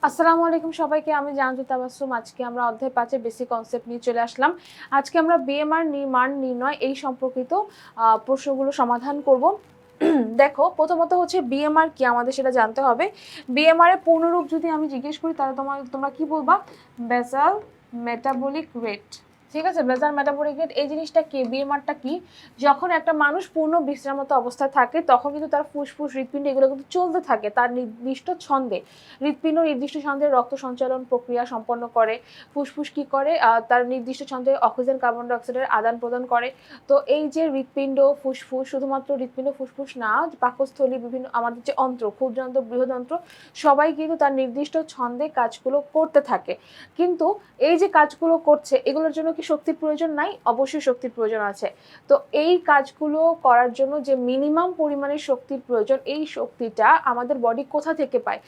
আসসালামু আলাইকুম সবাইকে, আমি জানতু তাবাসসুম। আজকে আমরা অধ্যায় 5 এর বেসিক কনসেপ্ট নিয়ে চলে আসলাম। আজকে আমরা বিএমআর মান নির্ণয় এই সম্পর্কিত প্রশ্নগুলো সমাধান করব। দেখো, প্রথমত হচ্ছে বিএমআর কি আমাদের সেটা জানতে হবে। বিএমআর এর পূর্ণরূপ যদি আমি জিজ্ঞেস করি তাহলে তোমরা কি বলবা? Basal metabolic rate. ঠিক আছে, বেসাল মেটাবলিক রেট এই জিনিসটা কি, বিএমআরটা কি? যখন একটা মানুষ পূর্ণ বিশ্রামরত অবস্থায় থাকে তখন কিন্তু তার ফুসফুস হৃৎপিণ্ড এগুলো কিন্তু চলতে থাকে তার নির্দিষ্ট ছন্দে। হৃৎপিণ্ড নির্দিষ্ট ছন্দে রক্ত সঞ্চালন প্রক্রিয়া সম্পন্ন করে। ফুসফুস কি করে, তার নির্দিষ্ট ছন্দে অক্সিজেন কার্বন ডাই অক্সাইডের আদান প্রদান করে। তো এই যে হৃৎপিণ্ড ফুসফুস, শুধুমাত্র হৃৎপিণ্ড ফুসফুস না, পাকস্থলী বিভিন্ন আমাদের যে অন্ত্র, ক্ষুদ্রান্ত্র বৃহদান্ত্র সবাই কিন্তু তার নির্দিষ্ট ছন্দে কাজগুলো করতে থাকে। কিন্তু এই যে কাজগুলো করছে এগুলোর জন্য কি শক্তির প্রয়োজন নাই? অবশ্যই শক্তির প্রয়োজন আছে। তো এই কাজগুলো করার জন্য যে মিনিমাম পরিমাণের শক্তির প্রয়োজন, এই শক্তিটা আমাদের বডি কোথা থেকে পায়?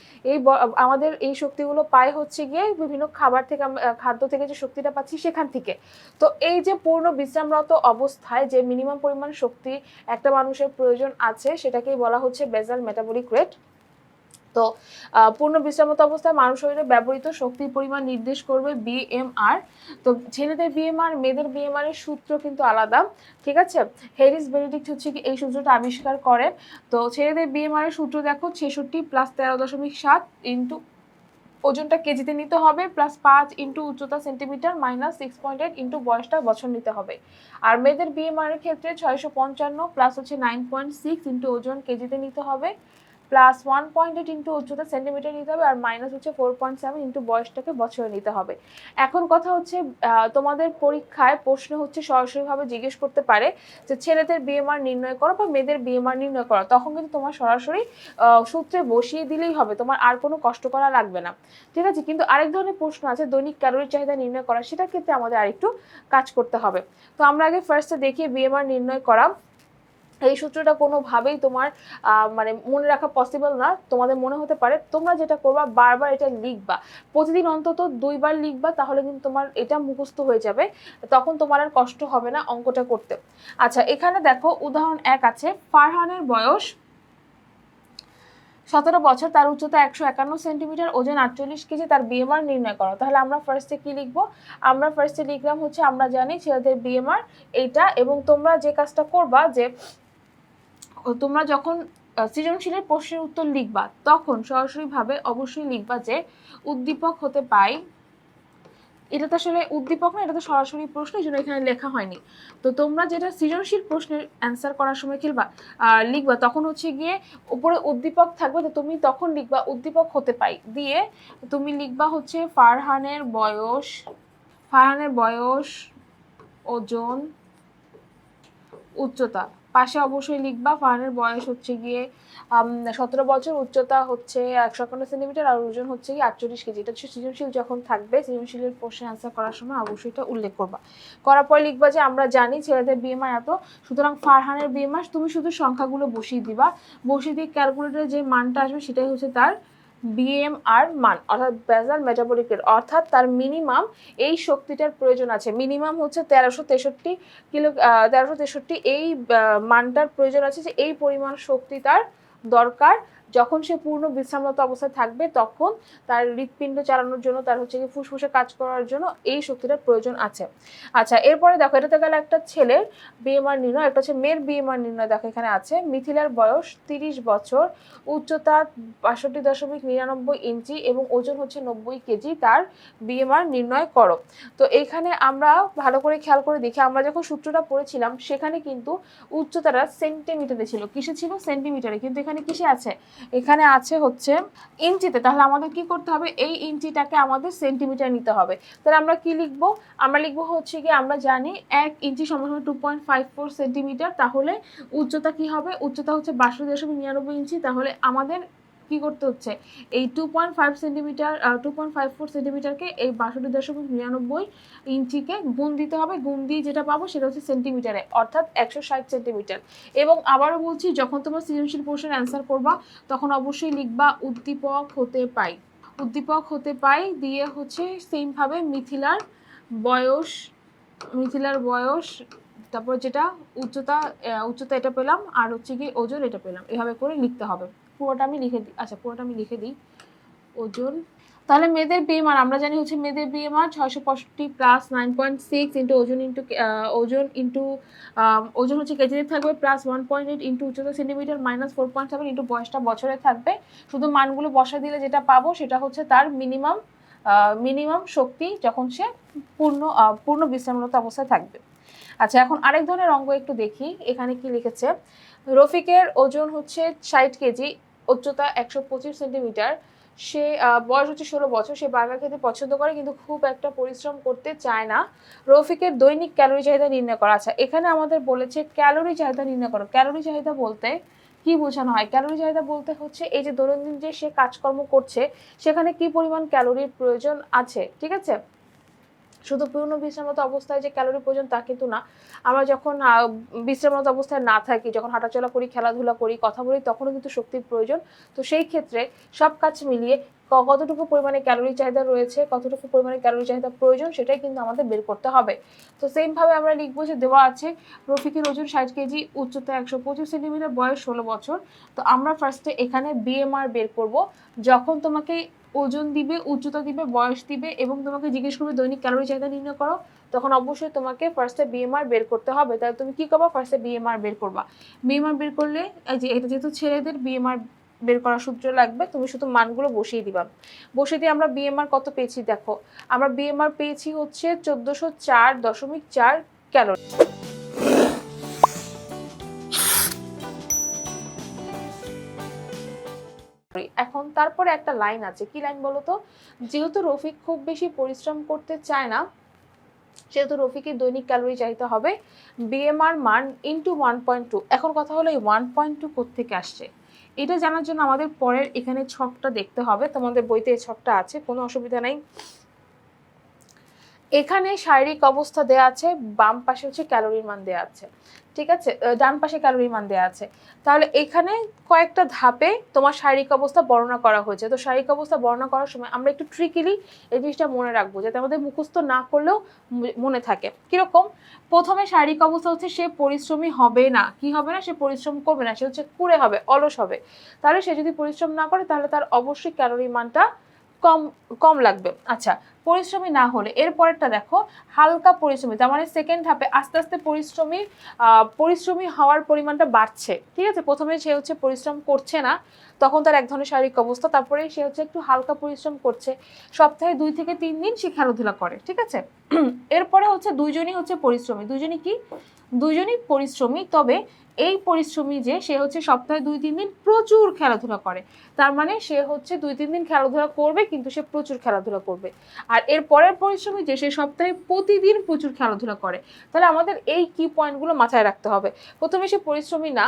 আমাদের এই শক্তিগুলো পায় হচ্ছে গিয়ে বিভিন্ন খাবার থেকে, খাদ্য থেকে যে শক্তিটা পাচ্ছি সেখান থেকে। তো এই যে পূর্ণ বিশ্রামরত অবস্থায় যে মিনিমাম পরিমাণ শক্তি একটা মানুষের প্রয়োজন আছে সেটাকেই বলা হচ্ছে বেসাল মেটাবলিক রেট। তো পূর্ণ বিশ্রামরত অবস্থায় মানুষ শরীরে ব্যবহৃত শক্তির পরিমাণ নির্দেশ করবে বিএমআর। তো ছেলেদের বিএমআর, মেয়েদের বিএমআর এর সূত্র কিন্তু আলাদা। ঠিক আছে, হেরিস বেনেডিক্ট হচ্ছে কি এই সূত্রটা আবিষ্কার করেন। তো ছেলেদের বিএমআর এর সূত্র দেখো, 66 + 13.7 ইন্টু ওজনটা কেজিতে নিতে হবে, প্লাস 5 ইন্টু উচ্চতা সেন্টিমিটার মাইনাস 6.8 ইন্টু বয়সটা বছর নিতে হবে। আর মেয়েদের বিএমআর এর ক্ষেত্রে 655 প্লাস হচ্ছে 9.6 ইন্টু ওজন কেজিতে নিতে হবে, প্লাস 1.8 ইন্টু উচ্চতা সেন্টিমিটার নিতে হবে, আর মাইনাস হচ্ছে 4.7 ইন্টু বয়সটাকে বছরে নিতে হবে। এখন কথা হচ্ছে, তোমাদের পরীক্ষায় প্রশ্ন হচ্ছে সরাসরিভাবে জিজ্ঞেস করতে পারে যে ছেলেদের বিএমআর নির্ণয় করো বা মেয়েদের বিএমআর নির্ণয় করো, তখন কিন্তু তোমার সরাসরি সূত্রে বসিয়ে দিলেই হবে, তোমার আর কোনো কষ্ট করা লাগবে না। ঠিক আছে, কিন্তু আরেক ধরনের প্রশ্ন আছে দৈনিক ক্যালোরির চাহিদা নির্ণয় করা, সেটার ক্ষেত্রে আমাদের আরেকটু কাজ করতে হবে। তো আমরা আগে ফার্স্টে দেখি বিএমআর নির্ণয় করা। এই সূত্রটা কোনোভাবেই তোমার মানে মনে রাখা পসিবল না। তোমাদের মনে হতে পারে, তোমরা যেটা করবা বারবার এটা লিখবা, প্রতিদিন অন্তত 2 বার লিখবা, তাহলে কিন্তু তোমার এটা মুখস্থ হয়ে যাবে, তখন তোমার আর কষ্ট হবে না অঙ্কটা করতে। আচ্ছা, এখানে দেখো উদাহরণ 1 আছে। ফারহানের বয়স 17 বছর, তার উচ্চতা 151 সেন্টিমিটার, ওজন 48 কেজি, তার বিএমআর নির্ণয় করো। তাহলে আমরা ফার্স্টে কি লিখবো? আমরা ফার্স্টে লিখলাম হচ্ছে, আমরা জানি ছেলেদের বিএমআর এইটা, এবং তোমরা যে কাজটা করবা যে তোমরা যখন সৃজনশীলের প্রশ্নের উত্তর লিখবা তখন সরাসরিভাবে অবশ্যই লিখবা যে উদ্দীপক হতে পাই। এটা তো আসলে উদ্দীপক না, এটা তো সরাসরি প্রশ্ন, এই জন্য এখানে লেখা হয়নি। তো তোমরা যেটা সৃজনশীল প্রশ্নের অ্যান্সার করার সময় লিখবা তখন হচ্ছে গিয়ে উপরে উদ্দীপক থাকবে, তো তুমি তখন লিখবা উদ্দীপক হতে পাই দিয়ে তুমি লিখবা হচ্ছে ফারহানের বয়স, ওজন, উচ্চতা। পাশে অবশ্যই লিখবা ফারহানের বয়স হচ্ছে গিয়ে 17 বছর, উচ্চতা হচ্ছে 151 সেন্টিমিটার, আর ওজন হচ্ছে গিয়ে 48 কেজি। এটা হচ্ছে সৃজনশীল যখন থাকবে, সৃজনশীলের প্রশ্নের অ্যান্সার করার সময় অবশ্যই এটা উল্লেখ করবা। করার পর লিখবা যে আমরা জানি ছেলেদের বিএমআই এত, সুতরাং ফারহানের বিএমআই তুমি শুধু সংখ্যাগুলো বসিয়ে দিবা, বসিয়ে দিয়ে ক্যালকুলেটরে যে মানটা আসবে সেটাই হচ্ছে তার বিএমআর মান, অর্থাৎ বেসাল মেটাবলিক রেট, অর্থাৎ তার মিনিমাম এই শক্তিটার প্রয়োজন আছে। মিনিমাম হচ্ছে 1363 কিলো, 1363 এই মানটার প্রয়োজন আছে, যে এই পরিমাণ শক্তি তার দরকার যখন সে পূর্ণ বিশ্রামরত অবস্থায় থাকবে, তখন তার হৃৎপিণ্ড চালানোর জন্য, তার হচ্ছে কি ফুসফুসে কাজ করার জন্য এই শক্তিটার প্রয়োজন আছে। আচ্ছা, এরপরে দেখো, এটা তো গেল একটা ছেলের বিএমআর নির্ণয়, একটা হচ্ছে মেয়ের বিএমআর নির্ণয়। দেখো এখানে আছে মিথিলার বয়স 30 বছর, উচ্চতা 62.99 ইঞ্চি এবং ওজন হচ্ছে 90 কেজি, তার বিএমআর নির্ণয় করো। তো এইখানে আমরা ভালো করে খেয়াল করে দেখি, আমরা যখন সূত্রটা পড়েছিলাম সেখানে কিন্তু উচ্চতাটা সেন্টিমিটারে ছিল। কিসে ছিল? সেন্টিমিটারে। কিন্তু এখানে কিসে আছে? এখানে আছে হচ্ছে ইঞ্চিতে। তাহলে আমাদের কি করতে হবে? এই ইঞ্চিটাকে আমাদের সেন্টিমিটার নিতে হবে। তাহলে আমরা কি লিখবো? আমরা লিখবো হচ্ছে কি, আমরা জানি 1 ইঞ্চি সমান 2.54 সেন্টিমিটার। তাহলে উচ্চতা কি হবে? উচ্চতা হচ্ছে 62.99 ইঞ্চি। তাহলে আমাদের কি করতে হচ্ছে? এই 2.5 সেন্টিমিটার 2.54 সেন্টিমিটারকে এই 62.99 ইঞ্চিকে গুণ দিতে হবে। গুণ দিয়ে যেটা পাবো সেটা হচ্ছে সেন্টিমিটারে, অর্থাৎ 160 সেন্টিমিটার। এবং আবারও বলছি, যখন তোমরা সৃজনশীল প্রশ্নের অ্যান্সার করবা তখন অবশ্যই লিখবা উদ্দীপক হতে পাই। উদ্দীপক হতে পাই দিয়ে হচ্ছে সেমভাবে মিথিলার বয়স, তারপর যেটা উচ্চতা এটা পেলাম, আর হচ্ছে কি ওজন এটা পেলাম, এভাবে করে লিখতে হবে। পুরোটা আমি লিখে দিই। ওজন। তাহলে মেয়েদের বিএমআর আমরা জানি হচ্ছে মেয়েদের বিএমআর 665 প্লাস 9.6 ইন্টু ওজন হচ্ছে কেজিতে থাকবে প্লাস 1.8 ইন্টু উচ্চতা সেন্টিমিটার মাইনাস 4.7 ইন্টু বয়সটা বছরে থাকবে। শুধু মানগুলো বসা দিলে যেটা পাবো সেটা হচ্ছে তার মিনিমাম শক্তি যখন সে পূর্ণ বিশ্রামরত অবস্থায় থাকবে। আচ্ছা, এখন আরেক ধরনের অঙ্গ একটু দেখি। এখানে কি লিখেছে, রফিকের ওজন হচ্ছে 60 কেজি, উচ্চতা 125 সেন্টিমিটার, সে বয়স হচ্ছে 16 বছর, সে বার্গার খেতে পছন্দ করে কিন্তু খুব একটা পরিশ্রম করতে চায় না। রফিকের দৈনিক ক্যালোরি চাহিদা নির্ণয় করা। আচ্ছা, এখানে আমাদের বলেছে ক্যালোরি চাহিদা নির্ণয় করো। ক্যালোরি চাহিদা বলতে কি বোঝানো হয়? ক্যালোরি চাহিদা বলতে হচ্ছে এই যে দৈনন্দিন যে সে কাজকর্ম করছে সেখানে কি পরিমাণ ক্যালোরির প্রয়োজন আছে, ঠিক আছে? শুধু পূর্ণ বিশ্রামরত অবস্থায় যে ক্যালোরি প্রয়োজন তা কিন্তু না। আমরা যখন বিশ্রামরত অবস্থায় না থাকি, যখন হাঁটাচলা করি, খেলাধুলা করি, কথা বলি, তখনও কিন্তু শক্তির প্রয়োজন। তো সেই ক্ষেত্রে সব কাজ মিলিয়ে কতটুকু পরিমাণে ক্যালোরি চাহিদা রয়েছে, কতটুকু পরিমাণে ক্যালোরি চাহিদা প্রয়োজন, সেটাই কিন্তু আমাদের বের করতে হবে। তো সেমভাবে আমরা লিখবো যে দেওয়া আছে রফিকের ওজন 60 কেজি, উচ্চতা 125 সেন্টিমিটার, বয়স 16 বছর। তো আমরা ফার্স্টে এখানে বিএমআর বের করব। যখন তোমাকে ওজন দিবে, উচ্চতা দিবে, বয়স দিবে এবং তোমাকে জিজ্ঞেস করবে দৈনিক ক্যালোরি চাহিদা নির্ণয় করো, তখন অবশ্যই তোমাকে ফার্স্টে বিএমআর বের করতে হবে। তাহলে তুমি কি করবা? ফার্স্টে বিএমআর বের করবা। বিএমআর বের করলে এই যে এটা যেহেতু ছেলেদের বিএমআর বের করার সূত্র লাগবে, তুমি শুধু মানগুলো বসিয়ে দিবা। বসিয়ে দিয়ে আমরা বিএমআর কত পেয়েছি দেখো, আমরা বিএমআর পেয়েছি হচ্ছে 1404.4 ক্যালোরি। এখন তারপরে একটা লাইন আছে, কি লাইন বলো তো? যেহেতু রফিক খুব বেশি পরিশ্রম করতে চায় না, সেহেতু রফিকের দৈনিক ক্যালোরি চাইতে হবে বিএমআর মান ইন্টু 1.2। এখন কথা হলো এই 1.2 কোত্থেকে আসছে এটা জানার জন্য আমাদের পরের এখানে ছকটা দেখতে হবে। তোমাদের বইতে এই ছকটা আছে, কোনো অসুবিধা নাই। এখানে শারীরিক অবস্থা দেয়া আছে, বাম পাশে হচ্ছে ক্যালোরির মান দেয়া আছে, ঠিক আছে? ডান পাশে ক্যালোরির মান দেয়া আছে। তাহলে এখানে কয়েকটা ধাপে তোমার শারীরিক অবস্থা বর্ণনা করা হয়েছে। তো শারীরিক অবস্থা বর্ণনা করার সময় আমরা একটু ট্রিকিলি এই জিনিসটা মনে রাখবো, যাতে আমাদের মুখস্থ না করলেও মনে থাকে। কিরকম? প্রথমে শারীরিক অবস্থা হচ্ছে সে পরিশ্রমী হবে না। কি হবে না? সে পরিশ্রম করবে না, সে হচ্ছে কুঁড়ে হবে, অলস হবে। তাহলে সে যদি পরিশ্রম না করে তাহলে তার অবশ্যই ক্যালোরির মানটা কম লাগবে। আচ্ছা, পরিশ্রমী না হলে এর পরেরটা দেখো, হালকা পরিশ্রমী, তার মানে সেকেন্ড ধাপে আস্তে আস্তে পরিশ্রমী হওয়ার পরিমাণটা বাড়ছে, ঠিক আছে? প্রথমে সে হচ্ছে পরিশ্রম করছে না, তখন তার এক ধরনের শারীরিক অবস্থা। তারপরে সে হচ্ছে একটু হালকা পরিশ্রম করছে, সপ্তাহে 2 থেকে 3 দিন সে খেলাধুলা করে, ঠিক আছে? এরপরে হচ্ছে দুইজনই হচ্ছে পরিশ্রমী। দুইজনই পরিশ্রমী, তবে এই পরিশ্রমী যে সে হচ্ছে সপ্তাহে 2-3 দিন প্রচুর খেলাধুলা করে। তার মানে সে হচ্ছে 2-3 দিন খেলাধুলা করবে কিন্তু সে প্রচুর খেলাধুলা করবে। আর এর পরের পরিশ্রমী যে সে সপ্তাহে প্রতিদিন প্রচুর খেলাধুলা করে। তাহলে আমাদের এই কি পয়েন্টগুলো মাথায় রাখতে হবে। প্রথমে সে পরিশ্রমী না,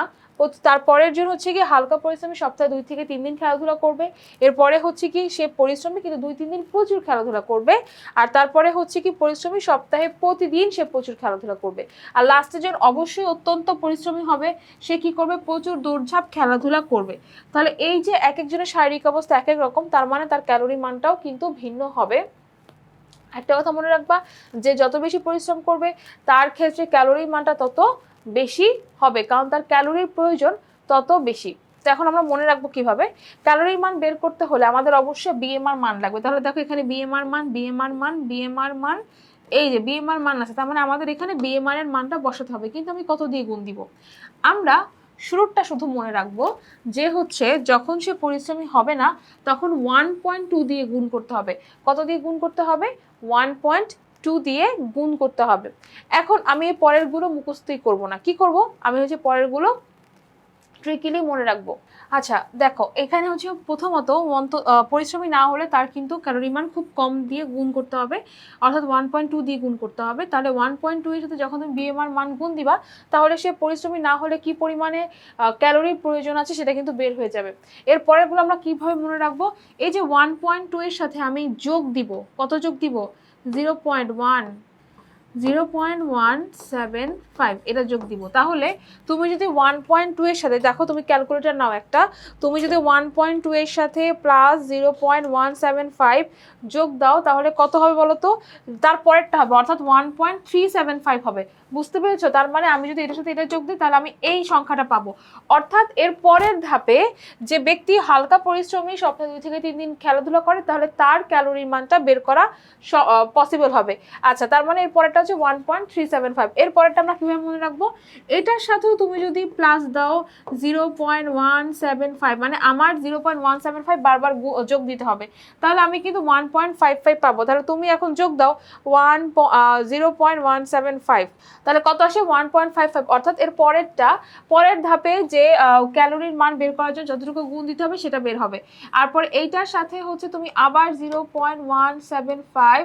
তারপরের জন হচ্ছে কি হালকা পরিশ্রমী, সপ্তাহে 2 থেকে 3 দিন খেলাধুলা করবে। এরপরে হচ্ছে কি সে পরিশ্রমী কিন্তু 2-3 দিন প্রচুর খেলাধুলা করবে। আর তারপরে হচ্ছে কি পরিশ্রমী, সপ্তাহে প্রতিদিন সে প্রচুর খেলাধুলা করবে। আর লাস্টের জন অবশ্যই অত্যন্ত পরিশ্রমী হবে, সে কি করবে? প্রচুর দৌড়ঝাঁপ খেলাধুলা করবে। তাহলে এই যে এক একজনের শারীরিক অবস্থা এক এক রকম, তার মানে তার ক্যালোরি মানটাও কিন্তু ভিন্ন হবে। একটা কথা মনে রাখবা, যে যত বেশি পরিশ্রম করবে তার ক্ষেত্রে ক্যালোরির মানটা তত বেশি হবে, কারণ তার ক্যালোরির প্রয়োজন তত বেশি। তো এখন আমরা মনে রাখবো কিভাবে? ক্যালোরির মান বের করতে হলে আমাদের অবশ্যই বিএমআর মান লাগবে। তাহলে দেখো এখানে বিএমআর মান, এই যে বিএমআর মান আছে, তার মানে আমাদের এখানে বিএমআর এর মানটা বসাতে হবে। কিন্তু আমি কত দিয়ে গুণ দিব? আমরা শুরুটা শুধু মনে রাখবো যে হচ্ছে যখন সে পরিশ্রমী হবে না তখন 1.2 দিয়ে গুণ করতে হবে। কত দিয়ে গুণ করতে হবে? 1.2 দিয়ে গুণ করতে হবে। এখন আমি এই পরেরগুলো মুখস্থই করব না, কি করব? আমি হচ্ছে পরেরগুলো ট্রিকিলি মনে রাখবো। আচ্ছা দেখো, এখানে হচ্ছে প্রথমত পরিশ্রমী না হলে তার কিন্তু ক্যালোরি মান খুব কম দিয়ে গুণ করতে হবে, অর্থাৎ 1.2 দিয়ে গুণ করতে হবে। তাহলে 1.2 এর সাথে যখন তুমি বিএমআর মান গুণ দিবা, তাহলে সে পরিশ্রমী না হলে কি পরিমাণে ক্যালোরির প্রয়োজন আছে সেটা কিন্তু বের হয়ে যাবে। এর পরেরগুলো আমরা কিভাবে মনে রাখবো? এই যে 1.2 এর সাথে আমি যোগ দিব, কত যোগ দিব? 0.1, 0.175 এটা যোগ দিব। তাহলে তুমি যদি 1.2 এর সাথে দেখো, তুমি ক্যালকুলেটর নাও একটা, তুমি যদি 1.2 এর সাথে প্লাস 0.175 যোগ দাও তাহলে কত হবে বলো তো? তার পরেরটা হবে, অর্থাৎ 1.375 হবে। বুঝতে পেরেছো? তার মানে আমি যদি এটার সাথে এটা যোগ দিই তাহলে আমি এই সংখ্যাটা পাবো। অর্থাৎ এর পরের ধাপে যে ব্যক্তি হালকা পরিশ্রমী সপ্তাহে 2 থেকে 3 দিন খেলাধুলা করে তাহলে তার ক্যালোরির মানটা বের করা পসিবল হবে। আচ্ছা, তার মানে এর পরেরটা হচ্ছে 1.375। এর পরেরটা আমরা কিভাবে মনে রাখবো? এটার সাথেও তুমি যদি প্লাস দাও 0.175, মানে আমার 0.175 বারবার যোগ দিতে হবে, তাহলে আমি কিন্তু 1.55 পাবো। তাহলে তুমি এখন যোগ দাও 0.175, তাহলে কত আসে? 1.55। অর্থাৎ এর পরের ধাপে যে ক্যালোরির মান বের করার জন্য যতটুকু গুণ দিতে হবে সেটা বের হবে। আর পরে এইটার সাথে হচ্ছে তুমি আবার 0.175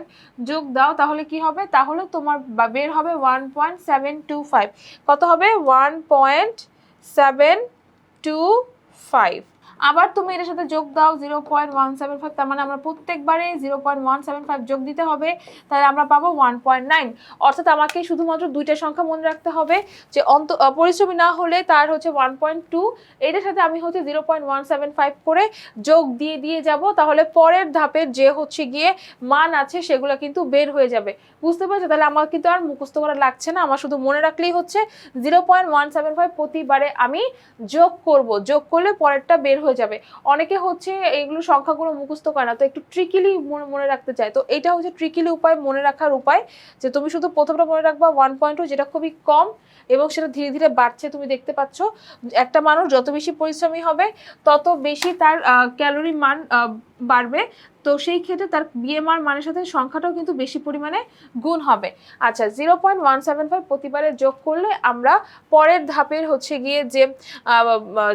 যোগ দাও, তাহলে কি হবে? তাহলে তোমার বের হবে 1.725। কত হবে? 1.725। আবার তুমি এটার সাথে যোগ দাও 0.175, তার মানে আমরা প্রত্যেকবারে 0.175 যোগ দিতে হবে, তাহলে আমরা পাবো 1.9। অর্থাৎ আমাকে শুধুমাত্র দুইটা সংখ্যা মনে রাখতে হবে, যে পরিশ্রমী না হলে তার হচ্ছে 1.2, এটার সাথে আমি হচ্ছে 0.175 করে যোগ দিয়ে যাব, তাহলে পরের ধাপের যে হচ্ছে গিয়ে মান আছে সেগুলো কিন্তু বের হয়ে যাবে। বুঝতে পারছো? তাহলে আমার কিন্তু আর মুখস্থ করা লাগছে না, আমার শুধু মনে রাখলেই হচ্ছে 0.175 প্রতিবারে আমি যোগ করব, যোগ করলে পরেরটা বের হয়ে যাবে। অনেকে হচ্ছে এইগুলো সংখ্যাগুলো মুখস্থ করে না, তো একটু ট্রিকিলি মনে রাখতে চায়, তো এটা হচ্ছে ট্রিকিলি উপায়, মনে রাখার উপায়, যে তুমি শুধু প্রথমটা মনে রাখবা 1.2, যেটা খুবই কম এবং সেটা ধীরে ধীরে বাড়ছে। তুমি দেখতে পাচ্ছ একটা মানুষ যত বেশি পরিশ্রমী হবে তত বেশি তার ক্যালোরি মান বাড়বে, তো সেই ক্ষেত্রে তার বিএমআর মানের সাথে সংখ্যাটাও কিন্তু বেশি পরিমাণে গুণ হবে। আচ্ছা, 0.175 প্রতিবারে যোগ করলে আমরা পরের ধাপের হচ্ছে গিয়ে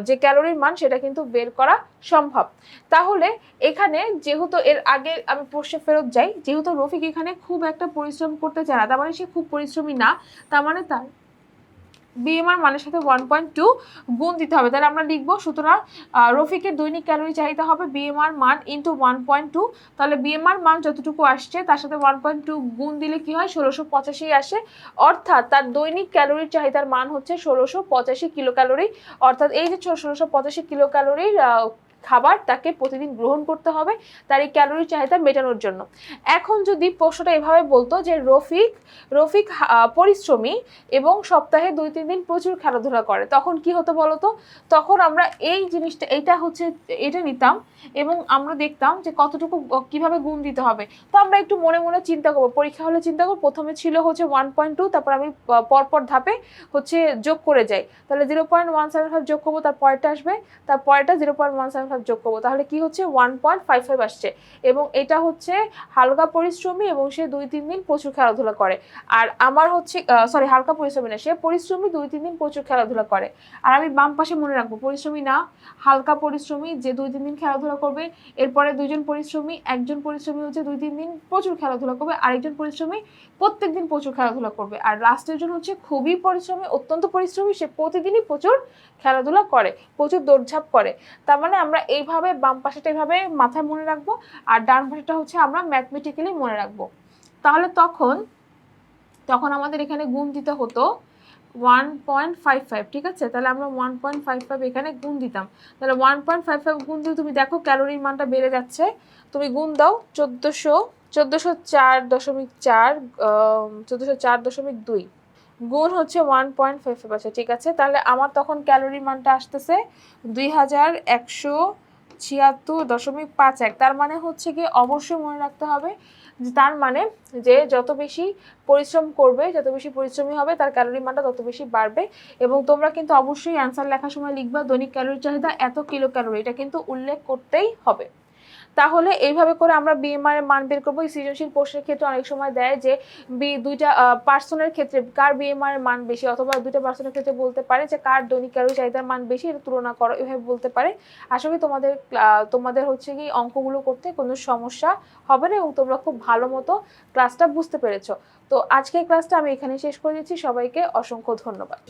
যে ক্যালোরির মান সেটা কিন্তু বের করা সম্ভব। তাহলে এখানে যেহেতু এর আগে আমি প্রশ্নে ফেরত যাই, যেহেতু রফিক এখানে খুব একটা পরিশ্রম করতে চায় না, তার মানে সে খুব পরিশ্রমী না, তার মানে তার বিএমআর মানের সাথে 1.2 গুণ দিতে হবে। তাহলে আমরা লিখবো, সুতরাং রফিকের দৈনিক ক্যালোরি চাহিদা হবে বিএমআর মান ইন্টু 1.2। তাহলে বিএমআর মান যতটুকু আসছে তার সাথে 1.2 গুণ দিলে কি হয়? 1685 আসে। অর্থাৎ তার দৈনিক ক্যালোরির চাহিদার মান হচ্ছে 1685 কিলো ক্যালোরি। অর্থাৎ এই যে 1685 কিলো ক্যালোরির খাবার তাকে প্রতিদিন গ্রহণ করতে হবে তার এই ক্যালোরি চাহিদা মেটানোর জন্য। এখন যদি প্রশ্নটা এভাবে বলতো যে রফিক পরিশ্রমী এবং সপ্তাহে 2-3 দিন প্রচুর খেলাধুলা করে, তখন কি হতো বলতো? তখন আমরা এই জিনিসটা এটা নিতাম এবং আমরা দেখতাম যে কতটুকু কিভাবে গুণ দিতে হবে। তো আমরা একটু মনে মনে চিন্তা করবো, পরীক্ষা হলে চিন্তা করবো, প্রথমে ছিল হচ্ছে 1.2, তারপর আমি পরপর ধাপে হচ্ছে যোগ করে যাই। তাহলে 0.175 যোগ করবো, তার পরেরটা আসবে, তার পরেরটা 0.175 যোগ করবো, তাহলে কি হচ্ছে? 1.55 আসছে। এবং এটা হচ্ছে হালকা পরিশ্রমী এবং সে 2-3 দিন প্রচুর খেলাধুলা করে। আর আমার হচ্ছে হালকা পরিশ্রমী না, সে পরিশ্রমী 2-3 দিন প্রচুর খেলাধুলা করে। আর আমি বাম পাশে মনে রাখবো পরিশ্রমী না, হালকা পরিশ্রমী যে 2-3 দিন খেলাধুলা করবে। এরপরে দুইজন পরিশ্রমী, একজন পরিশ্রমী হচ্ছে 2-3 দিন প্রচুর খেলাধুলা করবে, আরেকজন পরিশ্রমী প্রত্যেকদিন প্রচুর খেলাধুলা করবে। আর লাস্টের জন হচ্ছে খুবই পরিশ্রমী, অত্যন্ত পরিশ্রমী, সে প্রতিদিনই প্রচুর খেলাধুলা করে, প্রচুর দৌড়ঝাঁপ করে। তার মানে আমরা এইভাবে বাম পাশেটা এইভাবে মাথায় মনে রাখবো, আর ডান পাশেটা হচ্ছে আমরা ম্যাথমেটিক্যালি মনে রাখবো। তাহলে তখন আমাদের এখানে গুণ দিতে হতো 1.55, ঠিক আছে? তাহলে আমরা 1.55 এখানে গুণ দিতাম, তাহলে 1.55 গুণ দিলে তুমি দেখো ক্যালোরির মানটা বেড়ে যাচ্ছে। তুমি গুণ দাও 1404.2 গুণ হচ্ছে 1.55 আছে, ঠিক আছে? তাহলে আমার তখন ক্যালোরির মানটা আসতেছে 2176.51। তার মানে হচ্ছে কি, অবশ্যই মনে রাখতে হবে যে তার মানে যে যত বেশি পরিশ্রম করবে, যত বেশি পরিশ্রমী হবে তার ক্যালোরি মানটা তত বেশি বাড়বে। এবং তোমরা কিন্তু অবশ্যই অ্যান্সার লেখার সময় লিখবা দৈনিক ক্যালোরি চাহিদা এত কিলো ক্যালোরি, এটা কিন্তু উল্লেখ করতেই হবে। তাহলে এইভাবে করে আমরা বিএমআর এর মান বের করবো। এই সৃজনশীল প্রশ্নের ক্ষেত্রে অনেক সময় দেয় যে দুইটা পার্সনের ক্ষেত্রে কার বিএমআর এর মান বেশি, অথবা দুইটা পার্সনের ক্ষেত্রে বলতে পারে যে কার দৈনিক ক্যালোরি চাহিদার মান বেশি, এটা তুলনা করো, এভাবে বলতে পারে। আশা করি তোমাদের হচ্ছে কি অঙ্কগুলো করতে কোনো সমস্যা হবে না এবং তোমরা খুব ভালো মতো ক্লাসটা বুঝতে পেরেছো। তো আজকের ক্লাসটা আমি এখানে শেষ করে দিচ্ছি। সবাইকে অসংখ্য ধন্যবাদ।